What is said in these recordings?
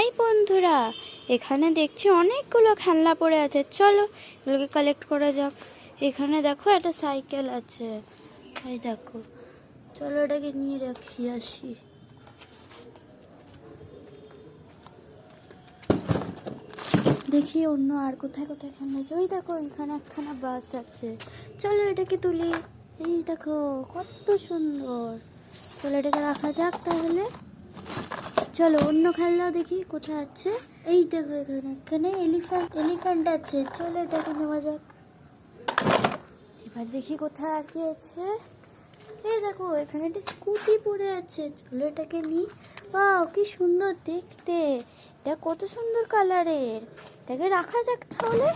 High বন্ধুরা, এখানে দেখছি অনেকগুলো খেলনা পড়ে আছে। চলো এগুলোকে কালেক্ট করা যাক। এখানে দেখো একটা সাইকেল আছে, এই দেখো। চলো এটাকে নিয়ে রাখি আসি। দেখি অন্য আর কোথায় কোথায় খেলনা আছে। ওই দেখো এখানে একখানা বাস আছে, চলো এটাকে তুলি। এই দেখো কত সুন্দর। চলো এটাকে রাখা যাক তাহলে। চলো অন্য খেলনাও দেখি কোথায় আছে। এই দেখো এখানে এলিফ্যান্ট আছে, চলো এটাকে নেওয়া যাক। এবার দেখি কোথায় আর কি আছে। এই দেখো এখানে একটা স্কুটি পড়ে আছে, চলো এটাকে নিই। বাহ কি সুন্দর দেখতে, এটা কত সুন্দর কালারের। এটাকে রাখা যাক তাহলে।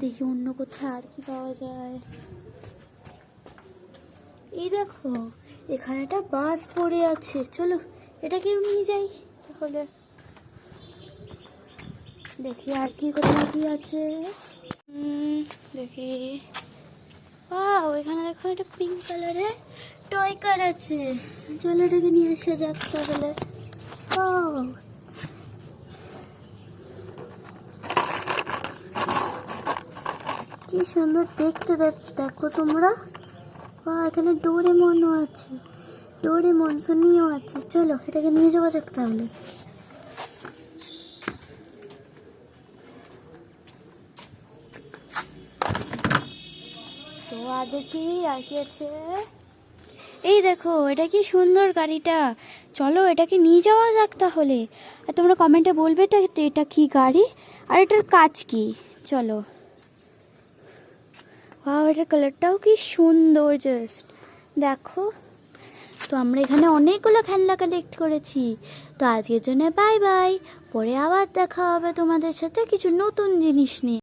দেখি অন্য কোথায় আর কি পাওয়া যায়। এই দেখো এখানে একটা বাস পড়ে আছে, চলো এটাকে নিয়ে যাই তাহলে। দেখি আর কি কোথায় কি আছে। দেখি এখানে দেখো একটা পিঙ্ক কালারের টয় কার আছে, চলো এটাকে নিয়ে আসা যাক তাহলে। কি সুন্দর দেখতে যাচ্ছে, দেখো তোমরা। এখানে ডোরেমনও আছে, ডোরেমন সুনিও আছে, চলো এটাকে নিয়ে যাওয়া যাক তাহলে। তো আর দেখি আর কি আছে। এই দেখো এটা কি সুন্দর গাড়িটা, চলো এটাকে নিয়ে যাওয়া যাক তাহলে। আর তোমরা কমেন্টে বলবে এটা কি গাড়ি আর এটার কাজ কি। চলো এটার কালারটাও কি সুন্দর, জাস্ট দেখো। তো আমরা এখানে অনেকগুলো খেলনা কালেক্ট করেছি। তো আজকের জন্য বাই বাই, পরে আবার দেখা হবে তোমাদের সাথে কিছু নতুন জিনিস নিয়ে।